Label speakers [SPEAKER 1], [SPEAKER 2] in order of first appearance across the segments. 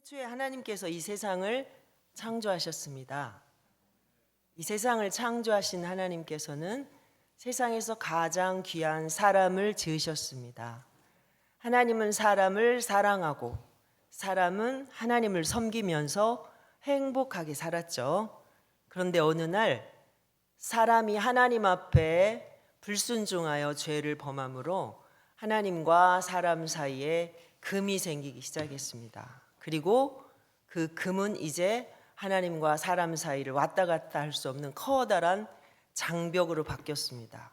[SPEAKER 1] 태초에 하나님께서 이 세상을 창조하셨습니다. 이 세상을 창조하신 하나님께서는 세상에서 가장 귀한 사람을 지으셨습니다. 하나님은 사람을 사랑하고 사람은 하나님을 섬기면서 행복하게 살았죠. 그런데 어느 날 사람이 하나님 앞에 불순종하여 죄를 범함으로 하나님과 사람 사이에 금이 생기기 시작했습니다. 그리고 그 금은 이제 하나님과 사람 사이를 왔다 갔다 할 수 없는 커다란 장벽으로 바뀌었습니다.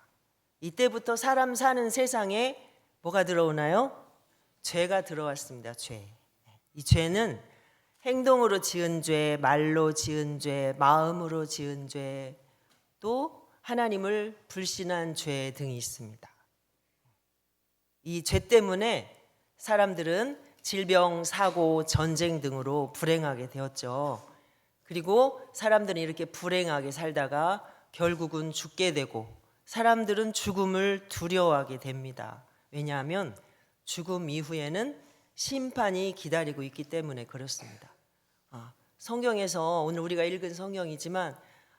[SPEAKER 1] 이때부터 사람 사는 세상에 뭐가 들어오나요? 죄가 들어왔습니다. 죄. 이 죄는 행동으로 지은 죄, 말로 지은 죄, 마음으로 지은 죄, 또 하나님을 불신한 죄 등이 있습니다. 이 죄 때문에 사람들은 질병, 사고, 전쟁 등으로 불행하게 되었죠. 그리고 사람들은 이렇게 불행하게 살다가 결국은 죽게 되고 사람들은 죽음을 두려워하게 됩니다. 왜냐하면 죽음 이후에는 심판이 기다리고 있기 때문에 그렇습니다. 성경에서 오늘 우리가 읽은 성경이지만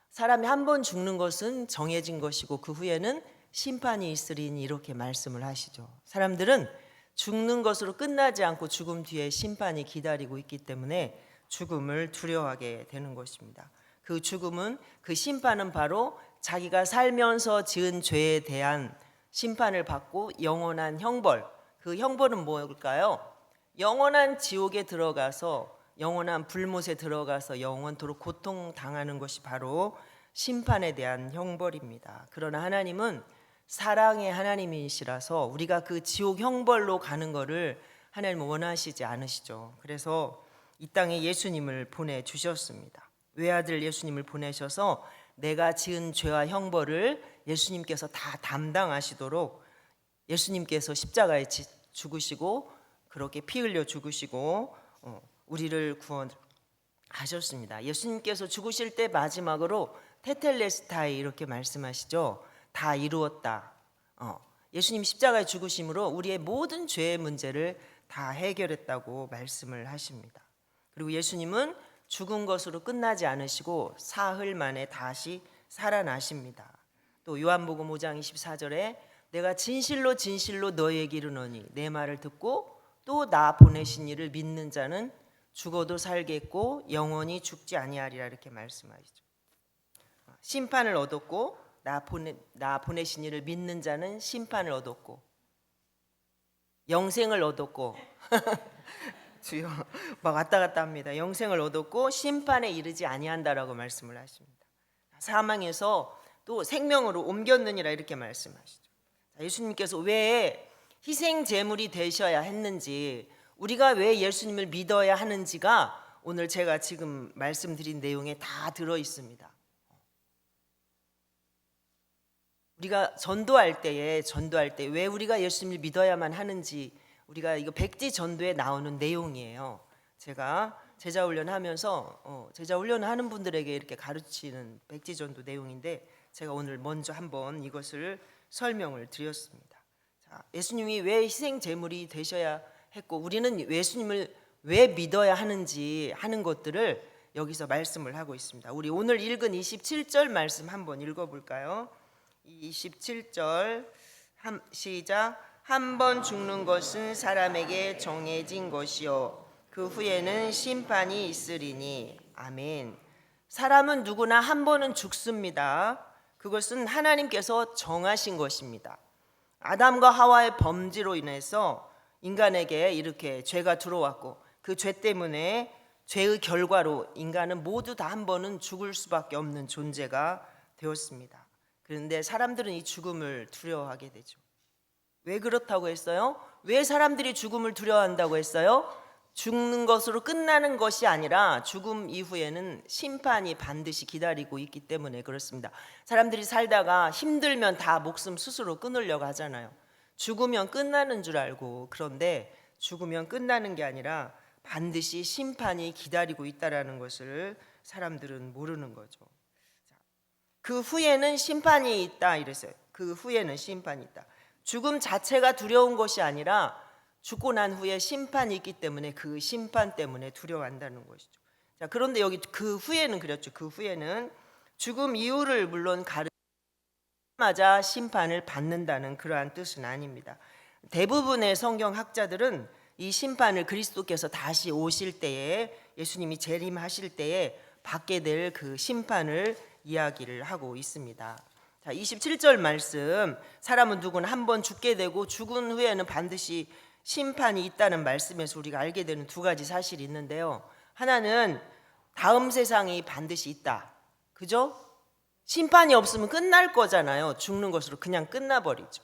[SPEAKER 1] 사람이 한 번 죽는 것은 정해진 것이고 그 후에는 심판이 있으리니 이렇게 말씀을 하시죠. 사람들은 죽는 것으로 끝나지 않고 죽음 뒤에 심판이 기다리고 있기 때문에 죽음을 두려워하게 되는 것입니다. 그 죽음은, 그 심판은 바로 자기가 살면서 지은 죄에 대한 심판을 받고 영원한 형벌, 그 형벌은 뭘까요? 영원한 지옥에 들어가서 영원한 불못에 들어가서 영원토록 고통당하는 것이 바로 심판에 대한 형벌입니다. 그러나 하나님은 사랑의 하나님이시라서 우리가 그 지옥 형벌로 가는 것을 하나님은 원하시지 않으시죠. 그래서 이 땅에 예수님을 보내주셨습니다. 외아들 예수님을 보내셔서 내가 지은 죄와 형벌을 예수님께서 다 담당하시도록 예수님께서 십자가에 죽으시고 그렇게 피 흘려 죽으시고 우리를 구원하셨습니다. 예수님께서 죽으실 때 마지막으로 테텔레스타이 이렇게 말씀하시죠. 다 이루었다. 예수님 십자가에 죽으심으로 우리의 모든 죄의 문제를 다 해결했다고 말씀을 하십니다. 그리고 예수님은 죽은 것으로 끝나지 않으시고 사흘 만에 다시 살아나십니다. 또 요한복음 5장 24절에 내가 진실로 진실로 너희에게 이르노니 내 말을 듣고 또 나 보내신 이를 믿는 자는 죽어도 살겠고 영원히 죽지 아니하리라 이렇게 말씀하시죠. 심판을 얻었고 나 보내신 이를 믿는 자는 심판을 얻었고 영생을 얻었고 주여 막 왔다 갔다 합니다. 영생을 얻었고 심판에 이르지 아니한다라고 말씀을 하십니다. 사망에서 또 생명으로 옮겼느니라 이렇게 말씀하시죠. 예수님께서 왜 희생 제물이 되셔야 했는지, 우리가 왜 예수님을 믿어야 하는지가 오늘 제가 지금 말씀드린 내용에 다 들어 있습니다. 우리가 전도할 때 왜 우리가 예수님을 믿어야만 하는지, 우리가 이거 백지 전도에 나오는 내용이에요. 제가 제자 훈련하면서 제자 훈련하는 분들에게 이렇게 가르치는 백지 전도 내용인데 제가 오늘 먼저 한번 이것을 설명을 드렸습니다. 자, 예수님이 왜 희생 제물이 되셔야 했고 우리는 예수님을 왜 믿어야 하는지 하는 것들을 여기서 말씀을 하고 있습니다. 우리 오늘 읽은 27절 말씀 한번 읽어볼까요? 27절 시작. 한 번 죽는 것은 사람에게 정해진 것이요 그 후에는 심판이 있으리니. 아멘. 사람은 누구나 한 번은 죽습니다. 그것은 하나님께서 정하신 것입니다. 아담과 하와의 범죄로 인해서 인간에게 이렇게 죄가 들어왔고 그 죄 때문에 죄의 결과로 인간은 모두 다 한 번은 죽을 수밖에 없는 존재가 되었습니다. 그런데 사람들은 이 죽음을 두려워하게 되죠. 왜 그렇다고 했어요? 왜 사람들이 죽음을 두려워한다고 했어요? 죽는 것으로 끝나는 것이 아니라 죽음 이후에는 심판이 반드시 기다리고 있기 때문에 그렇습니다. 사람들이 살다가 힘들면 다 목숨 스스로 끊으려고 하잖아요. 죽으면 끝나는 줄 알고. 그런데 죽으면 끝나는 게 아니라 반드시 심판이 기다리고 있다는 것을 사람들은 모르는 거죠. 그 후에는 심판이 있다 이랬어요. 그 후에는 심판이 있다. 죽음 자체가 두려운 것이 아니라 죽고 난 후에 심판이 있기 때문에 그 심판 때문에 두려워한다는 것이죠. 자, 그런데 여기 그 후에는 그랬죠. 그 후에는 죽음 이후를 물론 가르치자마자 심판을 받는다는 그러한 뜻은 아닙니다. 대부분의 성경 학자들은 이 심판을 그리스도께서 다시 오실 때에, 예수님이 재림하실 때에 받게 될 그 심판을 이야기를 하고 있습니다. 자, 27절 말씀, 사람은 누구나 한 번 죽게 되고 죽은 후에는 반드시 심판이 있다는 말씀에서 우리가 알게 되는 두 가지 사실이 있는데요. 하나는 다음 세상이 반드시 있다. 그죠? 심판이 없으면 끝날 거잖아요. 죽는 것으로 그냥 끝나버리죠.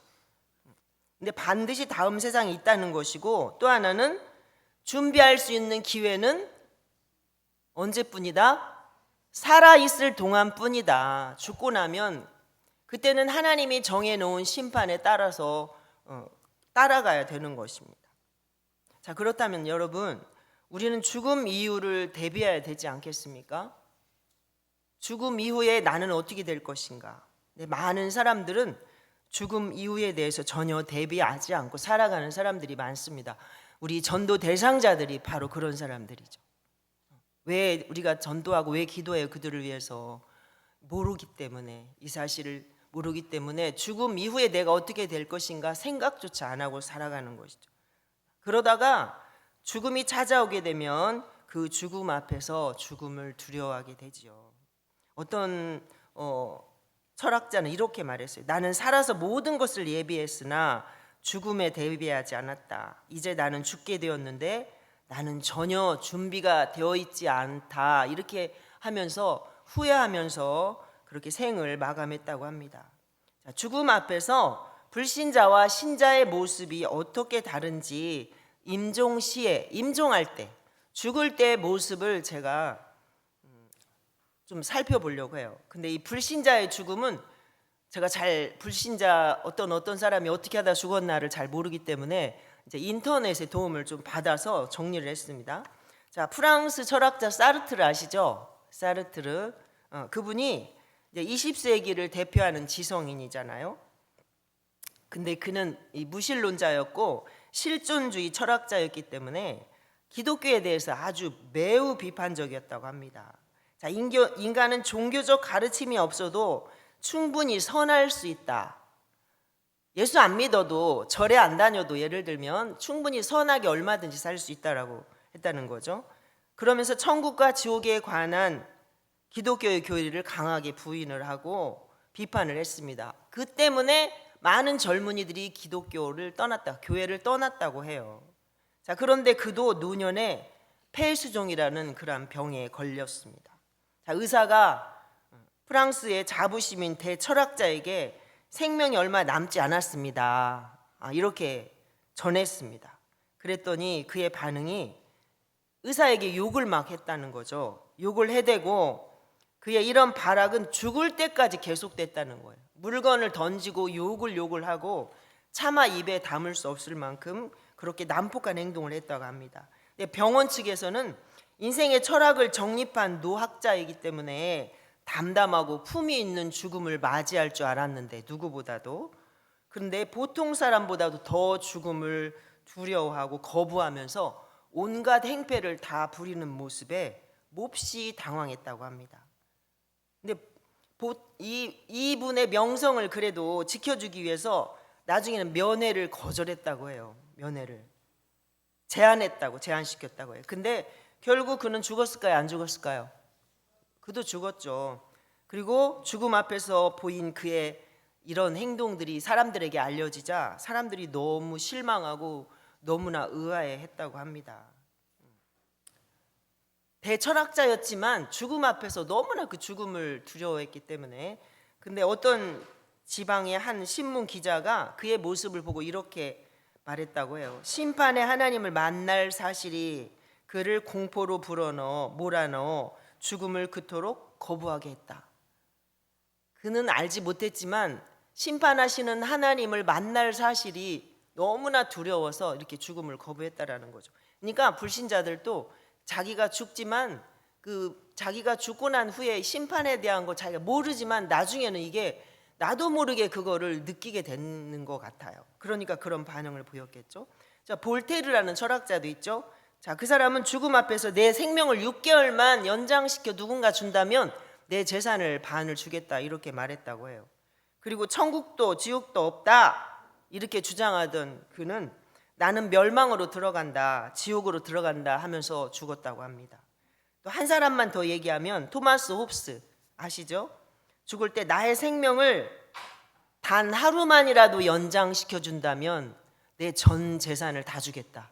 [SPEAKER 1] 근데 반드시 다음 세상이 있다는 것이고, 또 하나는 준비할 수 있는 기회는 언제뿐이다? 살아있을 동안뿐이다. 죽고 나면 그때는 하나님이 정해놓은 심판에 따라서 따라가야 되는 것입니다. 자, 그렇다면 여러분, 우리는 죽음 이후를 대비해야 되지 않겠습니까? 죽음 이후에 나는 어떻게 될 것인가? 많은 사람들은 죽음 이후에 대해서 전혀 대비하지 않고 살아가는 사람들이 많습니다. 우리 전도 대상자들이 바로 그런 사람들이죠. 왜 우리가 전도하고 왜 기도해요? 그들을 위해서 모르기 때문에, 이 사실을 모르기 때문에 죽음 이후에 내가 어떻게 될 것인가 생각조차 안 하고 살아가는 것이죠. 그러다가 죽음이 찾아오게 되면 그 죽음 앞에서 죽음을 두려워하게 되지요. 어떤 철학자는 이렇게 말했어요. 나는 살아서 모든 것을 예비했으나 죽음에 대비하지 않았다. 이제 나는 죽게 되었는데 나는 전혀 준비가 되어 있지 않다. 이렇게 하면서 후회하면서 그렇게 생을 마감했다고 합니다. 자, 죽음 앞에서 불신자와 신자의 모습이 어떻게 다른지 임종시에, 임종할 때, 죽을 때의 모습을 제가 좀 살펴보려고 해요. 근데 이 불신자의 죽음은 제가 불신자 어떤 사람이 어떻게 하다 죽었나를 잘 모르기 때문에 이제 인터넷의 도움을 좀 받아서 정리를 했습니다. 자, 프랑스 철학자 사르트르 아시죠? 사르트르. 그분이 이제 20세기를 대표하는 지성인이잖아요. 근데 그는 이 무신론자였고 실존주의 철학자였기 때문에 기독교에 대해서 아주 매우 비판적이었다고 합니다. 자, 인간은 종교적 가르침이 없어도 충분히 선할 수 있다. 예수 안 믿어도, 절에 안 다녀도 예를 들면 충분히 선하게 얼마든지 살 수 있다라고 했다는 거죠. 그러면서 천국과 지옥에 관한 기독교의 교리를 강하게 부인을 하고 비판을 했습니다. 그 때문에 많은 젊은이들이 기독교를 떠났다, 교회를 떠났다고 해요. 자, 그런데 그도 노년에 폐수종이라는 그런 병에 걸렸습니다. 자, 의사가 프랑스의 자부심인 대철학자에게 생명이 얼마 남지 않았습니다. 이렇게 전했습니다. 그랬더니 그의 반응이 의사에게 욕을 막 했다는 거죠. 욕을 해대고 그의 이런 발악은 죽을 때까지 계속됐다는 거예요. 물건을 던지고 욕을 하고 차마 입에 담을 수 없을 만큼 그렇게 난폭한 행동을 했다고 합니다. 병원 측에서는 인생의 철학을 정립한 노학자이기 때문에 담담하고 품위 있는 죽음을 맞이할 줄 알았는데, 누구보다도. 그런데 보통 사람보다도 더 죽음을 두려워하고 거부하면서 온갖 행패를 다 부리는 모습에 몹시 당황했다고 합니다. 근데 이분의 명성을 그래도 지켜주기 위해서 나중에는 면회를 거절했다고 해요. 면회를 제안시켰다고 해요. 근데 결국 그는 죽었을까요? 안 죽었을까요? 그도 죽었죠. 그리고 죽음 앞에서 보인 그의 이런 행동들이 사람들에게 알려지자 사람들이 너무 실망하고 너무나 의아해했다고 합니다. 대철학자였지만 죽음 앞에서 너무나 그 죽음을 두려워했기 때문에. 근데 어떤 지방의 한 신문 기자가 그의 모습을 보고 이렇게 말했다고 해요. 심판의 하나님을 만날 사실이 그를 공포로 몰아넣어 죽음을 그토록 거부하게 했다. 그는 알지 못했지만 심판하시는 하나님을 만날 사실이 너무나 두려워서 이렇게 죽음을 거부했다라는 거죠. 그러니까 불신자들도 자기가 죽지만 자기가 죽고 난 후에 심판에 대한 거 자기가 모르지만 나중에는 이게 나도 모르게 그거를 느끼게 되는 것 같아요. 그러니까 그런 반응을 보였겠죠. 자, 볼테르라는 철학자도 있죠. 자, 그 사람은 죽음 앞에서 내 생명을 6개월만 연장시켜 누군가 준다면 내 재산을 반을 주겠다 이렇게 말했다고 해요. 그리고 천국도 지옥도 없다 이렇게 주장하던 그는 나는 멸망으로 들어간다, 지옥으로 들어간다 하면서 죽었다고 합니다. 또 한 사람만 더 얘기하면 토마스 홉스 아시죠? 죽을 때 나의 생명을 단 하루만이라도 연장시켜 준다면 내 전 재산을 다 주겠다.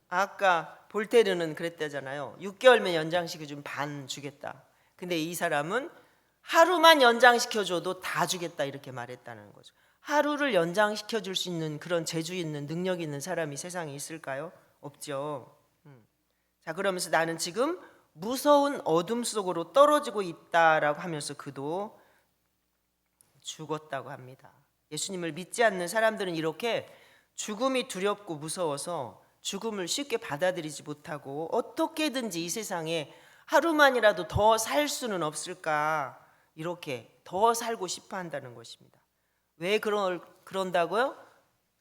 [SPEAKER 1] 아까 볼테르는 그랬다잖아요. 6개월면 연장시켜 주면 반 주겠다. 근데 이 사람은 하루만 연장시켜 줘도 다 주겠다 이렇게 말했다는 거죠. 하루를 연장시켜 줄 수 있는 그런 재주 있는 능력 있는 사람이 세상에 있을까요? 없죠. 자, 그러면서 나는 지금 무서운 어둠 속으로 떨어지고 있다라고 하면서 그도 죽었다고 합니다. 예수님을 믿지 않는 사람들은 이렇게 죽음이 두렵고 무서워서 죽음을 쉽게 받아들이지 못하고 어떻게든지 이 세상에 하루만이라도 더 살 수는 없을까 이렇게 더 살고 싶어 한다는 것입니다. 왜 그런다고요?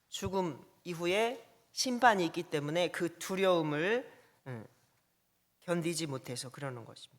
[SPEAKER 1] 죽음 이후에 심판이 있기 때문에 그 두려움을 견디지 못해서 그러는 것입니다.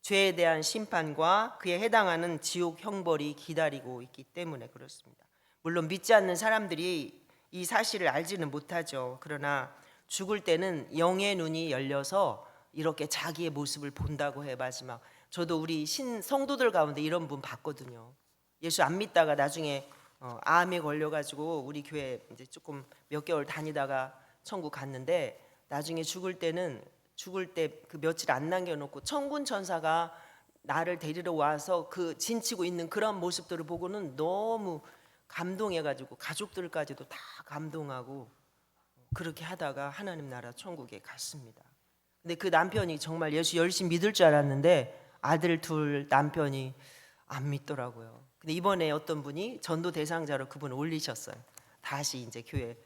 [SPEAKER 1] 죄에 대한 심판과 그에 해당하는 지옥 형벌이 기다리고 있기 때문에 그렇습니다. 물론 믿지 않는 사람들이 이 사실을 알지는 못하죠. 그러나 죽을 때는 영의 눈이 열려서 이렇게 자기의 모습을 본다고 해. 마지막 저도 우리 성도들 가운데 이런 분 봤거든요. 예수 안 믿다가 나중에 암에 걸려가지고 우리 교회 이제 조금 몇 개월 다니다가 천국 갔는데 나중에 죽을 때 그 며칠 안 남겨놓고 천군 천사가 나를 데리러 와서 그 진치고 있는 그런 모습들을 보고는 너무 감동해가지고 가족들까지도 다 감동하고 그렇게 하다가 하나님 나라 천국에 갔습니다. 근데 그 남편이 정말 예수 열심히 믿을 줄 알았는데 아들 둘 남편이 안 믿더라고요. 근데 이번에 어떤 분이 전도 대상자로 그분을 올리셨어요. 다시 이제 교회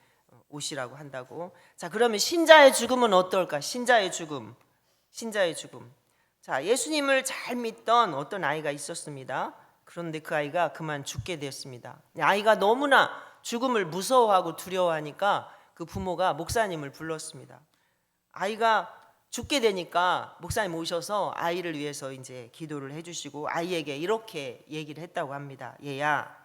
[SPEAKER 1] 오시라고 한다고. 자, 그러면 신자의 죽음은 어떨까? 신자의 죽음. 자, 예수님을 잘 믿던 어떤 아이가 있었습니다. 그런데 그 아이가 그만 죽게 되었습니다. 아이가 너무나 죽음을 무서워하고 두려워하니까 그 부모가 목사님을 불렀습니다. 아이가 죽게 되니까 목사님 오셔서 아이를 위해서 이제 기도를 해주시고 아이에게 이렇게 얘기를 했다고 합니다. 얘야,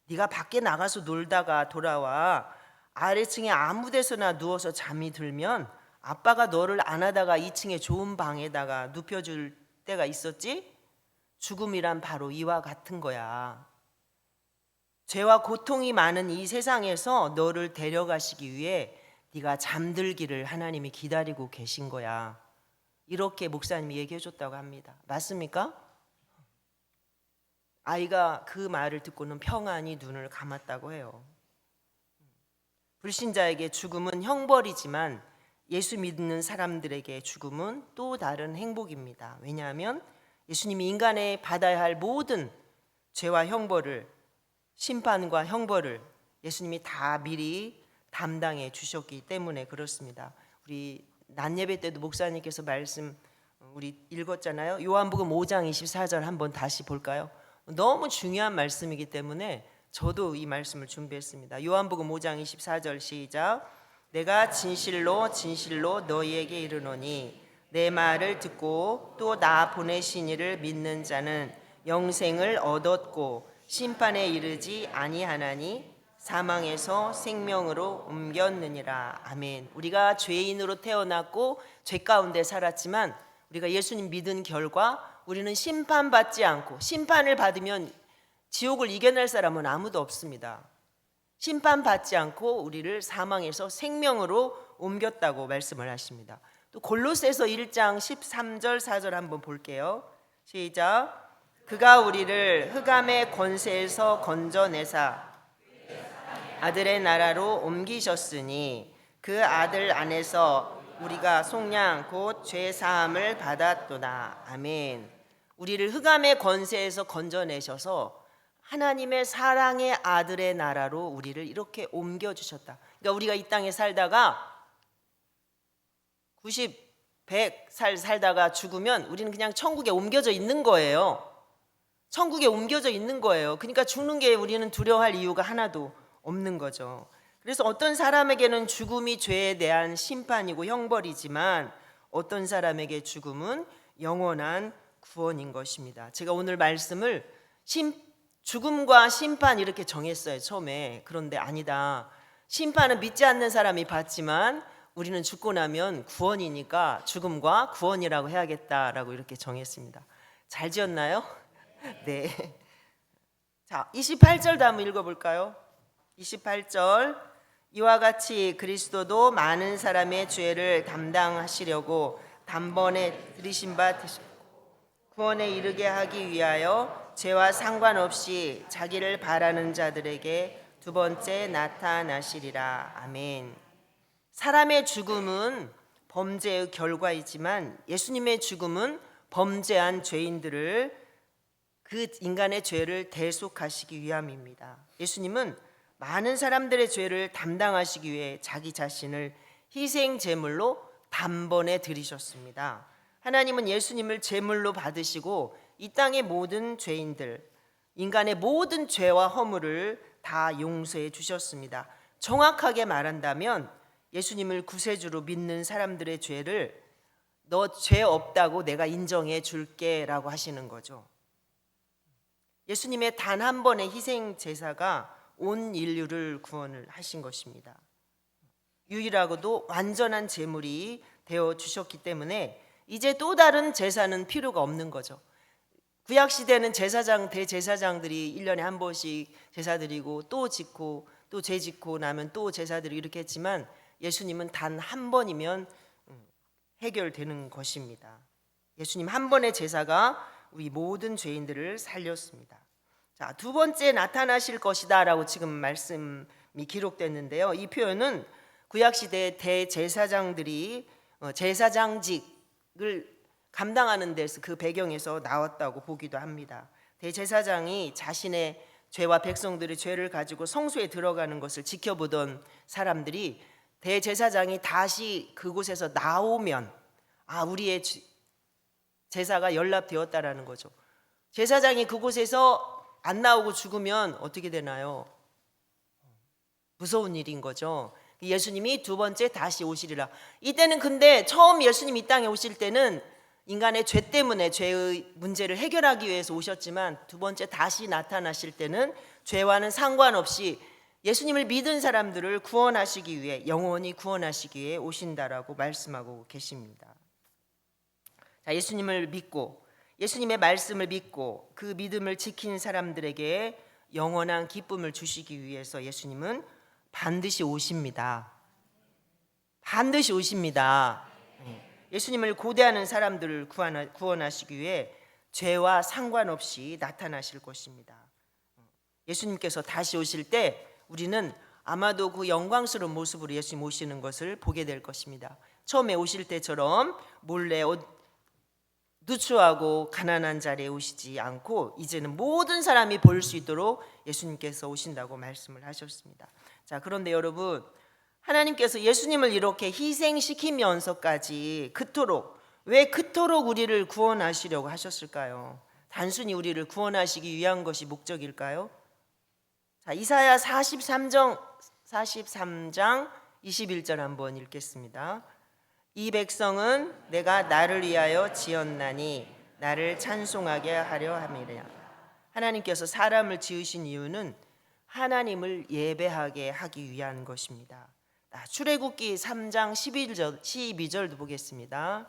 [SPEAKER 1] 네가 밖에 나가서 놀다가 돌아와 아래층에 아무 데서나 누워서 잠이 들면 아빠가 너를 안아다가 2층에 좋은 방에다가 눕혀줄 때가 있었지? 죽음이란 바로 이와 같은 거야. 죄와 고통이 많은 이 세상에서 너를 데려가시기 위해 네가 잠들기를 하나님이 기다리고 계신 거야. 이렇게 목사님이 얘기해 줬다고 합니다. 맞습니까? 아이가 그 말을 듣고는 평안히 눈을 감았다고 해요. 불신자에게 죽음은 형벌이지만 예수 믿는 사람들에게 죽음은 또 다른 행복입니다. 왜냐하면 예수님이 인간에 받아야 할 모든 죄와 형벌을, 심판과 형벌을 예수님이 다 미리 담당해 주셨기 때문에 그렇습니다. 우리 낮 예배 때도 목사님께서 말씀 우리 읽었잖아요. 요한복음 5장 24절 한번 다시 볼까요? 너무 중요한 말씀이기 때문에 저도 이 말씀을 준비했습니다. 요한복음 5장 24절 시작. 내가 진실로 진실로 너희에게 이르노니 내 말을 듣고 또 나 보내신 이를 믿는 자는 영생을 얻었고 심판에 이르지 아니하나니 사망에서 생명으로 옮겼느니라. 아멘. 우리가 죄인으로 태어났고 죄 가운데 살았지만 우리가 예수님 믿은 결과 우리는 심판받지 않고, 심판을 받으면 지옥을 이겨낼 사람은 아무도 없습니다. 심판받지 않고 우리를 사망에서 생명으로 옮겼다고 말씀을 하십니다. 또 골로새서 1장 13절 4절 한번 볼게요. 시작. 그가 우리를 흑암의 권세에서 건져내사 아들의 나라로 옮기셨으니 그 아들 안에서 우리가 속량 곧 죄 사함을 받았도다. 아멘. 우리를 흑암의 권세에서 건져내셔서 하나님의 사랑의 아들의 나라로 우리를 이렇게 옮겨주셨다. 그러니까 우리가 이 땅에 살다가 90, 100살 살다가 죽으면 우리는 그냥 천국에 옮겨져 있는 거예요. 천국에 옮겨져 있는 거예요. 그러니까 죽는 게 우리는 두려워할 이유가 하나도 없는 거죠. 그래서 어떤 사람에게는 죽음이 죄에 대한 심판이고 형벌이지만 어떤 사람에게 죽음은 영원한 구원인 것입니다. 제가 오늘 말씀을 죽음과 심판 이렇게 정했어요, 처음에. 그런데 아니다. 심판은 믿지 않는 사람이 받지만 우리는 죽고 나면 구원이니까 죽음과 구원이라고 해야겠다라고 이렇게 정했습니다. 잘 지었나요? 네. 자, 28절도 한번 읽어볼까요? 28절. 이와 같이 그리스도도 많은 사람의 죄를 담당하시려고 단번에 들이신 바 되셨고 구원에 이르게 하기 위하여 죄와 상관없이 자기를 바라는 자들에게 두 번째 나타나시리라. 아멘. 사람의 죽음은 범죄의 결과이지만 예수님의 죽음은 범죄한 죄인들을 그 인간의 죄를 대속하시기 위함입니다. 예수님은 많은 사람들의 죄를 담당하시기 위해 자기 자신을 희생 제물로 단번에 드리셨습니다. 하나님은 예수님을 제물로 받으시고 이 땅의 모든 죄인들, 인간의 모든 죄와 허물을 다 용서해 주셨습니다. 정확하게 말한다면 예수님을 구세주로 믿는 사람들의 죄를 너 죄 없다고 내가 인정해 줄게 라고 하시는 거죠. 예수님의 단 한 번의 희생 제사가 온 인류를 구원을 하신 것입니다. 유일하고도 완전한 제물이 되어 주셨기 때문에 이제 또 다른 제사는 필요가 없는 거죠. 구약 시대는 제사장 대제사장들이 1년에 한 번씩 제사 드리고 또 짓고 또 죄 짓고 나면 또 제사 드리고 이렇게 했지만 예수님은 단 한 번이면 해결되는 것입니다. 예수님 한 번의 제사가 우리 모든 죄인들을 살렸습니다. 자, 두 번째 나타나실 것이다라고 지금 말씀이 기록됐는데요. 이 표현은 구약 시대 대제사장들이 제사장직을 감당하는 데서 그 배경에서 나왔다고 보기도 합니다. 대제사장이 자신의 죄와 백성들의 죄를 가지고 성소에 들어가는 것을 지켜보던 사람들이 대제사장이 다시 그곳에서 나오면 우리의 제사가 연락되었다라는 거죠. 제사장이 그곳에서 안 나오고 죽으면 어떻게 되나요? 무서운 일인 거죠. 예수님이 두 번째 다시 오시리라. 이때는 근데 처음 예수님 이 땅에 오실 때는 인간의 죄 때문에 죄의 문제를 해결하기 위해서 오셨지만 두 번째 다시 나타나실 때는 죄와는 상관없이 예수님을 믿은 사람들을 구원하시기 위해 영원히 구원하시기 위해 오신다라고 말씀하고 계십니다. 자, 예수님을 믿고 예수님의 말씀을 믿고 그 믿음을 지킨 사람들에게 영원한 기쁨을 주시기 위해서 예수님은 반드시 오십니다. 반드시 오십니다. 예수님을 고대하는 사람들을 구원하시기 위해 죄와 상관없이 나타나실 것입니다. 예수님께서 다시 오실 때 우리는 아마도 그 영광스러운 모습으로 예수님 오시는 것을 보게 될 것입니다. 처음에 오실 때처럼 몰래 누추하고 가난한 자리에 오시지 않고 이제는 모든 사람이 볼 수 있도록 예수님께서 오신다고 말씀을 하셨습니다. 자, 그런데 여러분, 하나님께서 예수님을 이렇게 희생시키면서까지 왜 그토록 우리를 구원하시려고 하셨을까요? 단순히 우리를 구원하시기 위한 것이 목적일까요? 자, 이사야 43장 21절 한번 읽겠습니다. 이 백성은 내가 나를 위하여 지었나니 나를 찬송하게 하려 함이라. 하나님께서 사람을 지으신 이유는 하나님을 예배하게 하기 위한 것입니다. 출애굽기 3장 12절도 보겠습니다.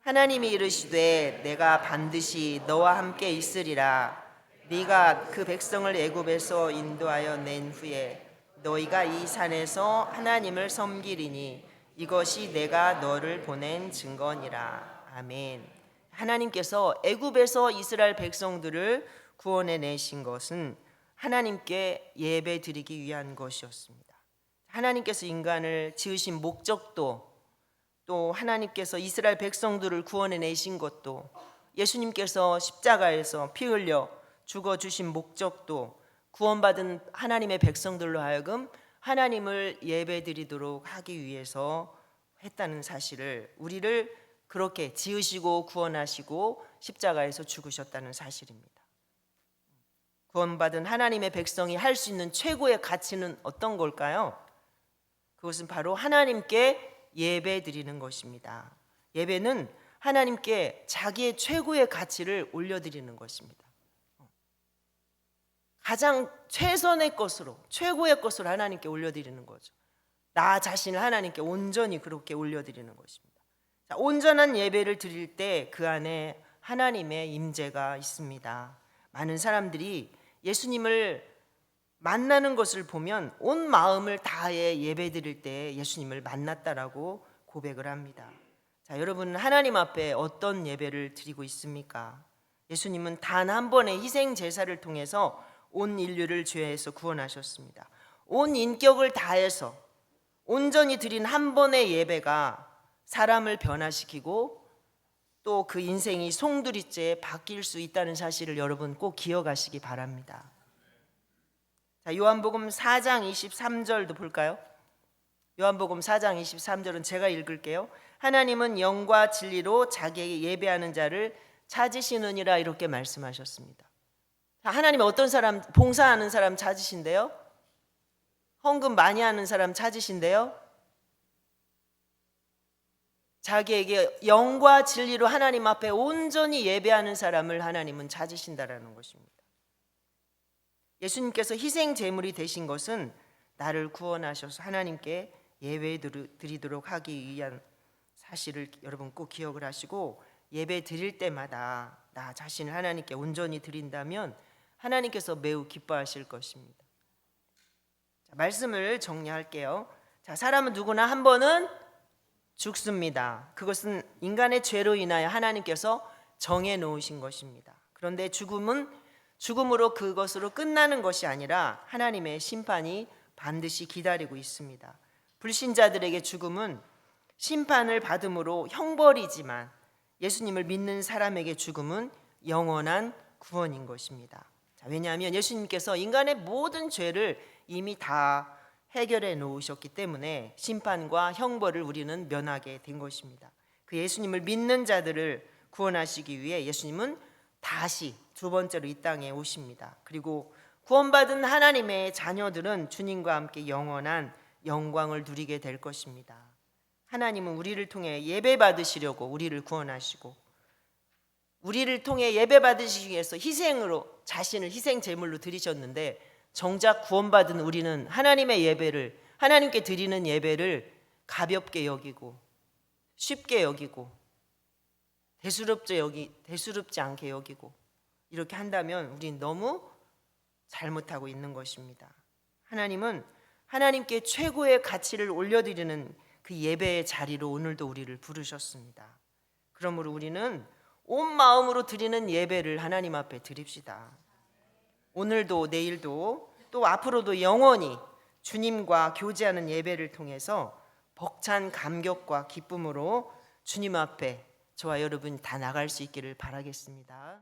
[SPEAKER 1] 하나님이 이르시되 내가 반드시 너와 함께 있으리라. 네가 그 백성을 애굽에서 인도하여 낸 후에 너희가 이 산에서 하나님을 섬기리니 이것이 내가 너를 보낸 증거니라. 아멘. 하나님께서 애굽에서 이스라엘 백성들을 구원해 내신 것은 하나님께 예배 드리기 위한 것이었습니다. 하나님께서 인간을 지으신 목적도, 또 하나님께서 이스라엘 백성들을 구원해 내신 것도, 예수님께서 십자가에서 피 흘려 죽어주신 목적도 구원받은 하나님의 백성들로 하여금 하나님을 예배드리도록 하기 위해서 했다는 사실을, 우리를 그렇게 지으시고 구원하시고 십자가에서 죽으셨다는 사실입니다. 구원받은 하나님의 백성이 할 수 있는 최고의 가치는 어떤 걸까요? 그것은 바로 하나님께 예배 드리는 것입니다. 예배는 하나님께 자기의 최고의 가치를 올려드리는 것입니다. 가장 최선의 것으로, 최고의 것으로 하나님께 올려드리는 거죠. 나 자신을 하나님께 온전히 그렇게 올려드리는 것입니다. 자, 온전한 예배를 드릴 때 그 안에 하나님의 임재가 있습니다. 많은 사람들이 예수님을 만나는 것을 보면 온 마음을 다해 예배 드릴 때 예수님을 만났다라고 고백을 합니다. 자, 여러분은 하나님 앞에 어떤 예배를 드리고 있습니까? 예수님은 단 한 번의 희생 제사를 통해서 온 인류를 죄에서 구원하셨습니다. 온 인격을 다해서 온전히 드린 한 번의 예배가 사람을 변화시키고 또 그 인생이 송두리째 바뀔 수 있다는 사실을 여러분 꼭 기억하시기 바랍니다. 자, 요한복음 4장 23절도 볼까요? 요한복음 4장 23절은 제가 읽을게요. 하나님은 영과 진리로 자기에게 예배하는 자를 찾으시느니라 이렇게 말씀하셨습니다. 자, 하나님은 어떤 사람, 봉사하는 사람 찾으신대요? 헌금 많이 하는 사람 찾으신대요? 자기에게 영과 진리로 하나님 앞에 온전히 예배하는 사람을 하나님은 찾으신다라는 것입니다. 예수님께서 희생 제물이 되신 것은 나를 구원하셔서 하나님께 예배 드리도록 하기 위한 사실을 여러분 꼭 기억을 하시고, 예배 드릴 때마다 나 자신을 하나님께 온전히 드린다면 하나님께서 매우 기뻐하실 것입니다. 자, 말씀을 정리할게요. 자, 사람은 누구나 한 번은 죽습니다. 그것은 인간의 죄로 인하여 하나님께서 정해 놓으신 것입니다. 그런데 죽음으로 그것으로 끝나는 것이 아니라 하나님의 심판이 반드시 기다리고 있습니다. 불신자들에게 죽음은 심판을 받음으로 형벌이지만 예수님을 믿는 사람에게 죽음은 영원한 구원인 것입니다. 자, 왜냐하면 예수님께서 인간의 모든 죄를 이미 다 해결해 놓으셨기 때문에 심판과 형벌을 우리는 면하게 된 것입니다. 그 예수님을 믿는 자들을 구원하시기 위해 예수님은 다시 두 번째로 이 땅에 오십니다. 그리고 구원받은 하나님의 자녀들은 주님과 함께 영원한 영광을 누리게 될 것입니다. 하나님은 우리를 통해 예배 받으시려고 우리를 구원하시고, 우리를 통해 예배 받으시기 위해서 희생으로 자신을 희생 제물로 드리셨는데, 정작 구원받은 우리는 하나님의 예배를, 하나님께 드리는 예배를 가볍게 여기고 쉽게 여기고 대수롭지 않게 여기고 이렇게 한다면 우리는 너무 잘못하고 있는 것입니다. 하나님은 하나님께 최고의 가치를 올려드리는 그 예배의 자리로 오늘도 우리를 부르셨습니다. 그러므로 우리는 온 마음으로 드리는 예배를 하나님 앞에 드립시다. 오늘도 내일도 또 앞으로도 영원히 주님과 교제하는 예배를 통해서 벅찬 감격과 기쁨으로 주님 앞에 저와 여러분 다 나갈 수 있기를 바라겠습니다.